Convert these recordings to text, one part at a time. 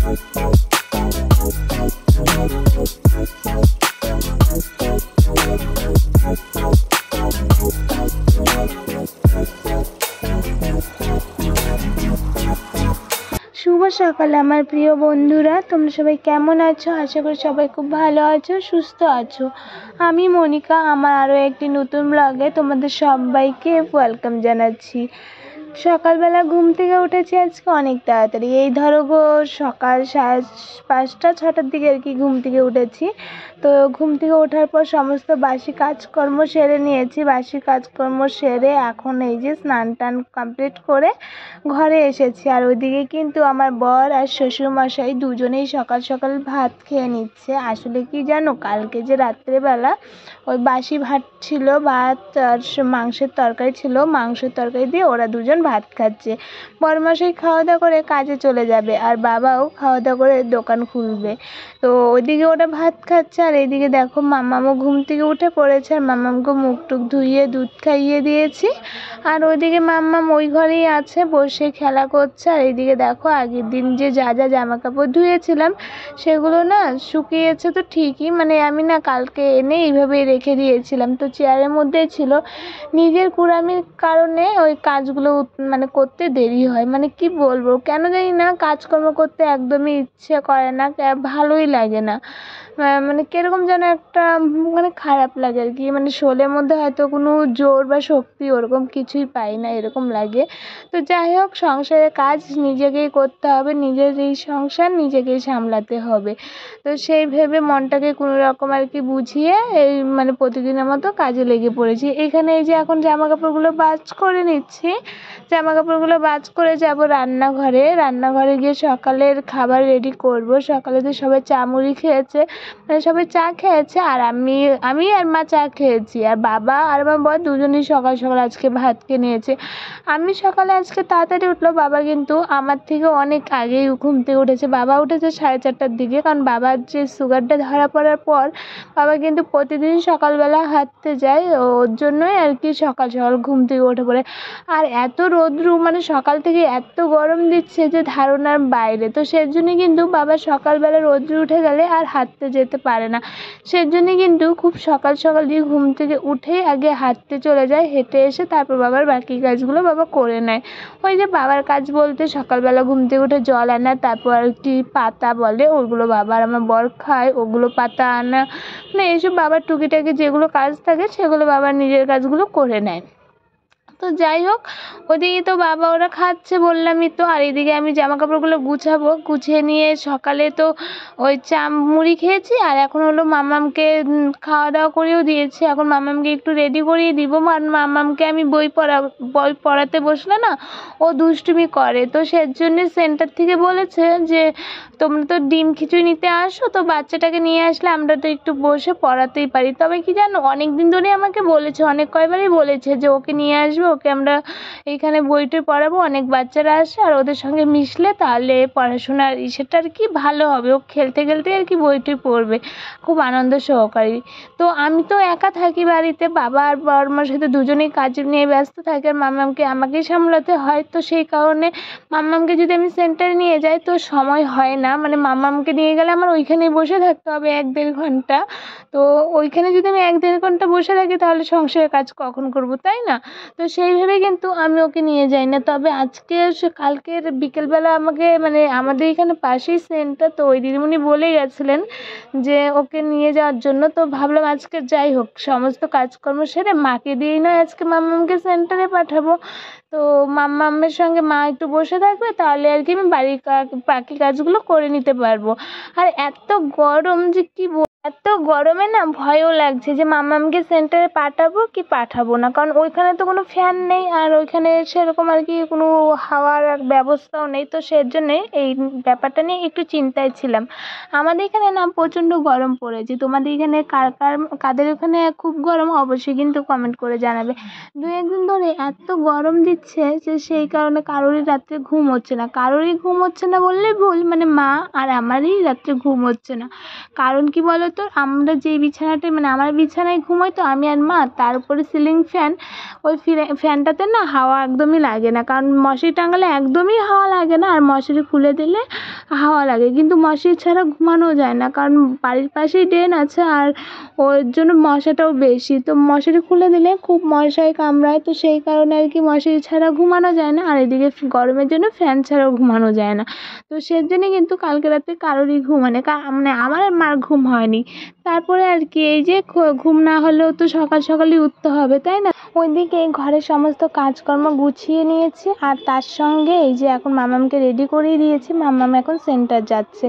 শুভ সকাল আমার প্রিয় বন্ধুরা, তোমরা সবাই কেমন আছো? আশা করি সবাই খুব ভালো আছো, সুস্থ আছো। আমি মনিকা, আমার আরও একটি নতুন ব্লগে তোমাদের সবাইকে ওয়েলকাম জানাচ্ছি। সকালবেলা ঘুম থেকে উঠেছি আজকে অনেক তাড়াতাড়ি, এই ধরো গো সকাল 5টা 6টার দিকে আর কি ঘুম থেকে উঠেছি। তো ঘুম থেকে ওঠার পর সমস্ত বাসি কাজকর্ম সেরে নিয়েছি। বাসি কাজকর্ম সেরে এখন এই যে স্নান টান কমপ্লিট করে ঘরে এসেছি। আর ওইদিকে কিন্তু আমার বর আর শ্বশুরমশাই দুজনেই সকাল সকাল ভাত খেয়ে নিচ্ছে। আসলে কি জানো, কালকে যে রাত্রেবেলা ওই বাসি ভাত ছিল, ভাত আর মাংসের তরকারি ছিল, মাংসের তরকারি দিয়ে ওরা দুজন ভাত খাচ্ছে। বরমশাই খাওয়া দাওয়া করে কাজে চলে যাবে, আর বাবাও খাওয়া দাওয়া করে দোকান খুলবে। তো ওইদিকে ওরা ভাত খাচ্ছে, আর এইদিকে দেখো মাম্মামও ঘুম থেকে উঠে পড়েছে। আর মাম্মামকে মুখ টুক ধুইয়ে দুধ খাইয়ে দিয়েছি। আর ওইদিকে মাম্মাম ওই ঘরেই আছে, বসে খেলা করছে। আর এইদিকে দেখো আগের দিন যে যা জামা কাপড় ধুয়েছিলাম সেগুলো না শুকিয়েছে তো ঠিকই, মানে আমি না কালকে এনে এইভাবেই রেখে দিয়েছিলাম, তো চেয়ারের মধ্যেই ছিল। নিজের কুড়ামির কারণে ওই কাজগুলো মানে করতে দেরি হয়, মানে কি বলবো, কেন জানি না কাজকর্ম করতে একদমই ইচ্ছে করে না, ভালোই লাগে না। মানে কিরকম যেন একটা মানে খারাপ লাগে আর কি, মানে শোলের মধ্যে হয়তো কোনো জোর বা শক্তি ওরকম কিছুই পাই না, এরকম লাগে। তো যাই হোক, সংসারের কাজ নিজেকেই করতে হবে, নিজের এই সংসার নিজেকেই সামলাতে হবে। তো সেই ভেবে মনটাকে কোনো রকম আর কি বুঝিয়ে এই মানে প্রতিদিনের মতো কাজে লেগে পড়েছি। এখানে এই যে এখন জামা কাপড়গুলো ভাঁজ করে নিচ্ছি। জামা কাপড়গুলো ভাঁজ করে যাব রান্নাঘরে গিয়ে সকালের খাবার রেডি করব। সকালে তো সবাই চা মুড়ি খেয়েছে, মানে সবাই চা খেয়েছে, আর আমি আর মা চা খেয়েছি। আর বাবা আর আমার বর দুজনেই সকাল সকাল আজকে ভাত খেয়ে নিয়েছে। আমি সকালে আজকে তাড়াতাড়ি উঠলো, বাবা কিন্তু আমার থেকে অনেক আগেই ঘুম থেকে উঠেছে। বাবা উঠেছে 4:30টার দিকে, কারণ বাবার যে সুগারটা ধরা পড়ার পর বাবা কিন্তু প্রতিদিন সকালবেলা হাঁটতে যায়, ওর জন্যই আর কি সকাল সকাল ঘুম থেকে উঠে পড়ে। আর এত রোদ্রু, মানে সকাল থেকে এত গরম দিচ্ছে যে ধারণার বাইরে। তো সেজন্যই কিন্তু বাবা সকালবেলা রোদ্রু উঠে গেলে আর হাঁটতে যেতে পারে না, সেজন্যই কিন্তু খুব সকাল সকাল দিয়ে ঘুম থেকে উঠেই আগে হাঁটতে চলে যায়, হেঁটে এসে তারপর বাবার বাকি কাজগুলো বাবা করে নেয়। ওই যে বাবার কাজ বলতে সকালবেলা ঘুম থেকে উঠে জল আনা, তারপর আর কি পাতা বলে ওগুলো বাবা আর আমার বর খায়, ওগুলো পাতা আনা, মানে এইসব বাবার টুকিটাকি যেগুলো কাজ থাকে সেগুলো বাবার নিজের কাজগুলো করে নেয়। তো যাই হোক, ওদিকে তো বাবা ওরা খাচ্ছে বললামই তো, আর এদিকে আমি জামা কাপড়গুলো গুছাবো। গুছিয়ে নিয়ে সকালে তো ওই চা মুড়ি খেয়েছি, আর এখন হলো মাম্মামকে খাওয়া দাওয়া করেও দিয়েছি। এখন মাম্মামকে একটু রেডি করিয়ে দিব, আর মাম্মামকে আমি বই পড়াতে বসলে না ও দুষ্টুমি করে। তো সেজন্য সেন্টার থেকে বলেছে যে তোমরা তো ডিম খিচুড়ি নিতে আসো, তো বাচ্চাটাকে নিয়ে আসলে আমরা তো একটু বসে পড়াতেই পারি। তবে কি জানো, অনেক দিন ধরে আমাকে বলেছে, অনেক কয়বারই বলেছে যে ওকে নিয়ে আসবে, ওকে আমরা এইখানে বইটই পড়াবো, অনেক বাচ্চারা আসে আর ওদের সঙ্গে মিশলে তাহলে পড়াশোনার সেটা আর কি ভালো হবে, ও খেলতে খেলতে আর কি বইটই পড়বে খুব আনন্দ সহকারে। তো আমি তো একা থাকি বাড়িতে, বাবা আর বড়মার সাথে দুজনেই কাজ নিয়ে ব্যস্ত থাকে, আর মাম্মামকে আমাকেই সামলাতে হয়। তো সেই কারণে মাম্মামকে যদি আমি সেন্টারে নিয়ে যাই তো সময় হয় না, মানে মাম্মামকে নিয়ে গেলে আমার ওইখানেই বসে থাকতে হবে 1-1.5 ঘন্টা। তো ওইখানে যদি আমি 1-1.5 ঘন্টা বসে থাকি তাহলে সংসারের কাজ কখন করব, তাই না? তো সেই ভেবে কিন্তু আমি ওকে নিয়ে যাই না। তবে আজকে কালকের বিকেলবেলা আমাকে মানে আমাদের এখানে পাশেই সেন্টার, তো ওই দিদিমণি বলে গেছিলেন যে ওকে নিয়ে যাওয়ার জন্য। তো ভাবলাম আজকে যাই হোক, সমস্ত কাজকর্ম সেরে মাকে দিয়েই নয় আজকে মাম্মামকে সেন্টারে পাঠাবো। তো মাম্মামের সঙ্গে মা একটু বসে থাকবে, তাহলে আর কি আমি বাড়ির বাকি কাজগুলো করে নিতে পারবো। আর এত গরম যে কি এত গরমে না ভয়ও লাগছে যে মাম্মামকে সেন্টারে পাঠাবো কি পাঠাবো না, কারণ ওইখানে তো কোনো ফ্যান নেই, আর ওইখানে সেরকম আর কি কোনো হাওয়ার ব্যবস্থাও নেই। তো সেজন্যে এই ব্যাপারটা নিয়ে একটু চিন্তায় ছিলাম। আমাদের এখানে না প্রচণ্ড গরম পড়েছে, তোমাদের এখানে কাদের ওখানে খুব গরম অবশ্যই কিন্তু কমেন্ট করে জানাবে। 2-1 দিন ধরে এত গরম দিচ্ছে যে সেই কারণে কারোরই রাত্রে ঘুম হচ্ছে না, বললেই ভুল, মানে মা আর আমারই রাত্রে ঘুম হচ্ছে না। কারণ কি বলো তো, তো, আমরা যেই বিছানাটায় মানে আমার বিছানায় ঘুমোই তো আমি আর মা, তার উপরে সিলিং ফ্যান, ওই ফ্যানটাতে না হাওয়া একদমই লাগে না, কারণ মশারি টাঙালে একদমই হাওয়া লাগে না, আর মশারি খুলে দিলে হাওয়া লাগে, কিন্তু মশারি ছাড়া ঘুমানো যায় না, কারণ বাড়ির পাশেই ড্রেন আছে আর ওর জন্য মশাটাও বেশি, তো মশারি খুলে দিলে খুব মশায় কামড়ায়, তো সেই কারণে আর কি মশারি ছাড়া ঘুমানো যায় না, আর এদিকে গরমের জন্য ফ্যান ছাড়াও ঘুমানো যায় না। তো সেই জন্য কিন্তু কালকে রাতে কারোরই মানে আমার আর মার ঘুম হয়নি। তারপরে আর কি এই যে ঘুম না হলেও তো সকাল সকালই উঠতে হবে, তাই না? ওইদিকে ঘরের সমস্ত কাজকর্ম গুছিয়ে নিয়েছি, আর তার সঙ্গে এই যে এখন মামামকে রেডি করিয়ে দিয়েছি। মামাম এখন সেন্টার যাচ্ছে,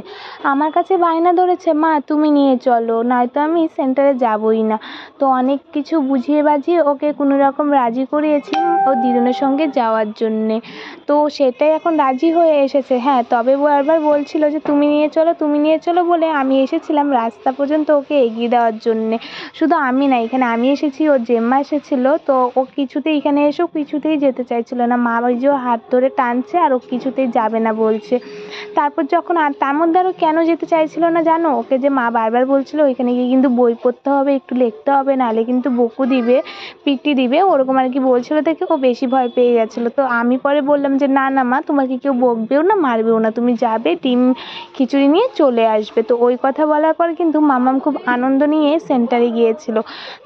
আমার কাছে বায়না ধরেছে, মা তুমি নিয়ে চলো, নয়তো আমি সেন্টারে যাবই না। তো অনেক কিছু বুঝিয়ে বাঝিয়ে ওকে কোনো রকম রাজি করিয়েছি ও দিদুনের সঙ্গে যাওয়ার জন্যে। তো সেটাই এখন রাজি হয়ে এসেছে। হ্যাঁ, তবে বারবার বলছিল যে তুমি নিয়ে চলো, তুমি নিয়ে চলো বলে আমি এসেছিলাম রাস্তা পর্যন্ত ওকে এগিয়ে দেওয়ার জন্যে। শুধু আমি না, এখানে আমি এসেছি, ওর জেম্মা এসেছিল, তো ও কিছুতেই এখানে এসেও কিছুতেই যেতে চাইছিল না। মা ওই যে হাত ধরে টানছে আর ও কিছুতেই যাবে না বলছে। তারপর যখন আর তার মধ্যে আরও কেন যেতে চাইছিল না জানো? ওকে যে মা বারবার বলছিল ওইখানে গিয়ে কিন্তু বই পড়তে হবে, একটু লিখতে হবে, নাহলে কিন্তু বকু দিবে, পিটি দিবে, ওরকম আর কি বলছিল দেখে ও বেশি ভয় পেয়ে গেছিলো। তো আমি পরে বললাম যে না না মা, তোমাকে কেউ বকবেও না, মারবেও না, তুমি যাবে ডিম খিচুড়ি নিয়ে চলে আসবে। তো ওই কথা বলার পর কিন্তু মামাম খুব আনন্দ নিয়ে সেন্টারে গিয়েছিল।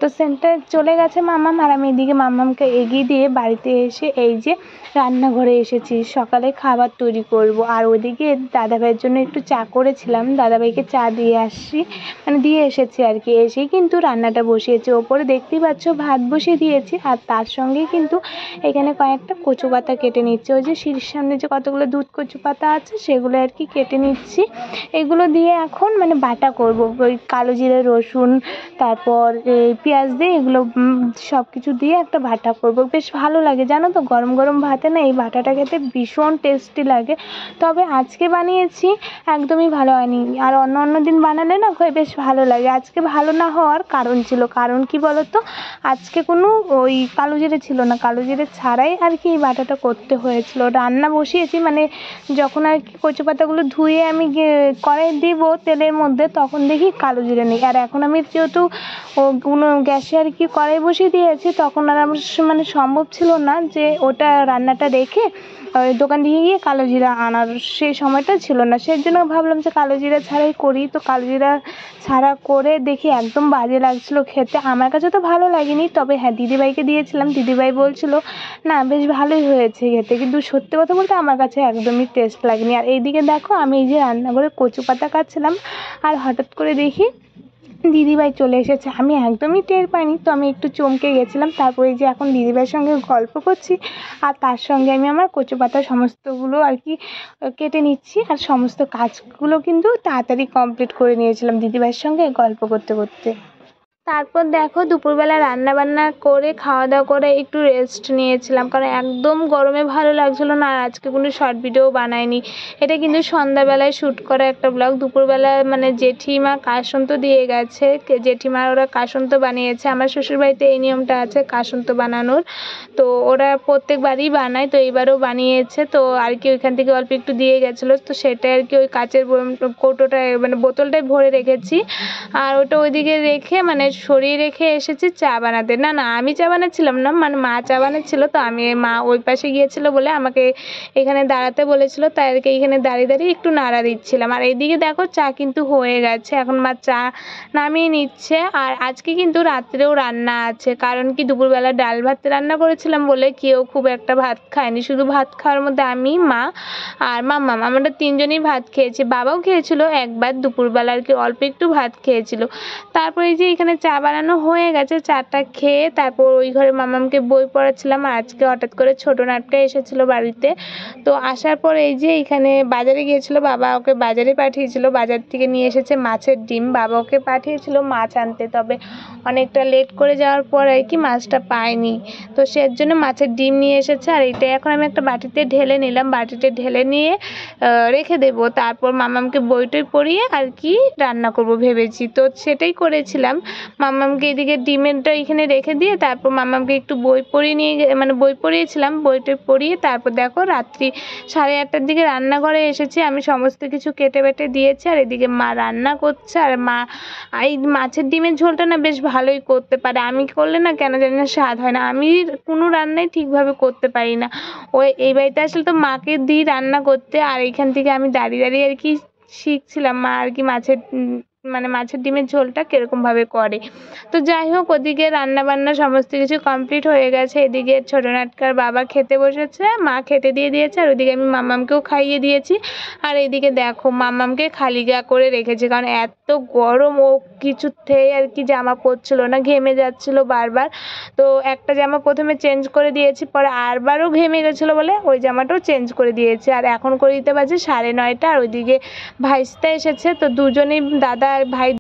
তো সেন্টারে চলে গেছে মামাম, আর আমি এদিকে মামামকে এগিয়ে দিয়ে বাড়িতে এসে এই যে রান্নাঘরে এসেছি, সকালে খাবার তৈরি করব। আর ওইদিকে দাদাভাইয়ের জন্য একটু চা করেছিলাম, দাদাভাইকে চা দিয়ে আসছি, মানে দিয়ে এসেছি আর কি। এসেই কিন্তু রান্নাটা বসিয়েছি, ওপরে দেখতেই পাচ্ছ ভাত বসিয়ে দিয়েছি, আর তার সঙ্গে কিন্তু এখানে কয়েকটা কচু পাতা কেটে নিচ্ছি। ওই যে সিঁড়ির সামনে যে কতগুলো দুধ কচু পাতা আছে সেগুলো আর কি কেটে নিচ্ছি। এগুলো দিয়ে এখন মানে বাটা করব, ওই কালো জিরে, রসুন, তারপর এই পেঁয়াজ দিয়ে এগুলো সব কিছু দিয়ে একটা বাটা করব। বেশ ভালো লাগে জানো তো, গরম গরম ভাতে না এই বাটাটা খেতে ভীষণ টেস্টি লাগে। তবে আজকে বানিয়েছি একদমই ভালো হয়নি, আর অন্য অন্য দিন বানালে না বেশ ভালো লাগে। আজকে ভালো না হওয়ার কারণ ছিল, কারণ কি বলো তো, আজকে কোনো ওই কালো জিরে ছিল না, কালো জিরে ছাড়াই আর কি এই বাটাটা করতে হয়েছিল। রান্না বসিয়েছি মানে যখন আর কি কচু পাতাগুলো ধুয়ে আমি কড়াই দিব তেলের মধ্যে, তখন দেখি কালো জিরে নেই। আর এখন আমি যেহেতু কোনো গ্যাসে আর কি কড়াই বসিয়ে দিয়েছি, তখন আর আমার মানে সম্ভব ছিল না যে ওটা রান্নাটা রেখে ওই দোকান থেকে গিয়ে কালো জিরা আনার সেই সময়টা ছিল না। সেই জন্য ভাবলাম যে কালো জিরা ছাড়াই করি। তো কালো জিরা ছাড়া করে দেখি একদম বাজে লাগছিল খেতে, আমার কাছে তো ভালো লাগেনি। তবে হ্যাঁ, দিদিভাইকে দিয়েছিলাম, দিদিভাই বলছিল না বেশ ভালোই হয়েছে খেতে, কিন্তু সত্যি কথা বলতে আমার কাছে একদমই টেস্ট লাগেনি। আর এইদিকে দেখো আমি এই যে রান্নাঘরে কচু পাতা কাটছিলাম, আর হঠাৎ করে দেখি দিদিভাই চলে এসেছে, আমি একদমই টের পাইনি। তো আমি একটু চমকে গেছিলাম। তারপরে যে এখন দিদিভাইয়ের সঙ্গে গল্প করছি, আর তার সঙ্গে আমি আমার কচু পাতা সমস্তগুলো আর কি কেটে নিচ্ছি, আর সমস্ত কাজগুলো কিন্তু তাড়াতাড়ি কমপ্লিট করে নিয়েছিলাম দিদিভাইয়ের সঙ্গে গল্প করতে করতে। তারপর দেখো দুপুরবেলা রান্না বান্না করে খাওয়া দাওয়া করে একটু রেস্ট নিয়েছিলাম, কারণ একদম গরমে ভালো লাগছিল না। আর আজকে কোনো শর্ট ভিডিও বানাইনি, এটা কিন্তু সন্ধ্যাবেলায় শ্যুট করা একটা ব্লগ। দুপুরবেলা মানে জেঠিমা কাসন্ত দিয়ে গেছে, জেঠিমার ওরা কাসন্ত বানিয়েছে। আমার শ্বশুরবাড়িতে এই নিয়মটা আছে কাসন্ত বানানোর, তো ওরা প্রত্যেকবারই বানায়, তো এইবারও বানিয়েছে। তো আর কি ওইখান থেকে অল্প একটু দিয়ে গেছিলো, তো সেটা আর কি ওই কাচের কৌটোটায় মানে বোতলটায় ভরে রেখেছি। আর ওটা ওইদিকে রেখে মানে সরিয়ে রেখে এসেছি চা বানাতে। না না, আমি চা বানাচ্ছিলাম না, মানে মা চা বানাচ্ছিল। তো মা ওই পাশে গিয়েছিল বলে আমাকে এখানে দাঁড়াতে বলেছিল, তাই আর কি এখানে দাঁড়িয়ে দাঁড়িয়ে একটু নাড়া দিচ্ছিলাম। আর এইদিকে দেখো চা কিন্তু হয়ে গেছে, এখন মা চা নামিয়ে নিচ্ছে। আর আজকে কিন্তু রাত্রেও রান্না আছে, কারণ কি দুপুরবেলা ডাল ভাত রান্না করেছিলাম বলে কেউ খুব একটা ভাত খায়নি, শুধু ভাত খাওয়ার মধ্যে আমি, মা আর মাম্মাম, আমরা তিনজনই ভাত খেয়েছি। বাবাও খেয়েছিল একবার দুপুরবেলা আর কি, অল্প একটু ভাত খেয়েছিল। তারপরে যে এখানে চা বানানো হয়ে গেছে, চাটা খেয়ে তারপর ওই ঘরে মামামকে বই পড়াচ্ছিলাম। আর আজকে হঠাৎ করে ছোটো নাটকা এসেছিলো বাড়িতে, তো আসার পর এই যে এখানে বাজারে গিয়েছিলো, বাবা ওকে বাজারে পাঠিয়েছিল, বাজার থেকে নিয়ে এসেছে মাছের ডিম। বাবা ওকে পাঠিয়েছিল মাছ আনতে, তবে অনেকটা লেট করে যাওয়ার পর আর কি মাছটা পায়নি, তো সের জন্য মাছের ডিম নিয়ে এসেছে। আর এইটা এখন আমি একটা বাটিতে ঢেলে নিলাম, বাটিতে ঢেলে নিয়ে রেখে দেবো। তারপর মামামকে বইটই পড়িয়ে আর কি রান্না করব ভেবেছি, তো সেটাই করেছিলাম। মাম্মামকে এদিকে ডিমেরটা এখানে রেখে দিয়ে তারপর মাম্মামকে একটু বই পড়িয়ে নিয়ে মানে বই পড়িয়েছিলাম, বইটা পড়িয়ে তারপর দেখো রাত্রি 8:30টার দিকে রান্নাঘরে এসেছি। আমি সমস্ত কিছু কেটে বেটে দিয়েছি আর এদিকে মা রান্না করছে। আর মা এই মাছের ডিমের ঝোলটা না বেশ ভালোই করতে পারে, আমি করলে না কেন জানি না স্বাদ হয় না। আমি কোনো রান্নাই ঠিকভাবে করতে পারি না। ওই এই বাড়িতে আসলে তো মাকে দিই রান্না করতে, আর এইখান থেকে আমি দাঁড়িয়ে দাঁড়িয়ে আর কি শিখছিলাম মা আর কি মানে মাছের ডিমের ঝোলটা কীরকমভাবে করে। তো যাই হোক, ওদিকে রান্না বান্না সমস্ত কিছু কমপ্লিট হয়ে গেছে। এদিকে ছোটো নাটকার বাবা খেতে বসেছে, মা খেতে দিয়ে দিয়েছে, আর ওদিকে আমি মাম্মামকেও খাইয়ে দিয়েছি। আর এদিকে দেখো মাম্মামকে খালি গা করে রেখেছি, কারণ এত গরম, ও কিছুতেই আর কি জামা পরছিল না, ঘেমে যাচ্ছিল বারবার। তো একটা জামা প্রথমে চেঞ্জ করে দিয়েছি, পরে আরবারও ঘেমে গেছিলো বলে ওই জামাটাও চেঞ্জ করে দিয়েছি। আর এখন করে দিতে বাজে 9:30, আর ওইদিকে ভাইস্তা এসেছে, তো দুজনেই দাদা আর ভাই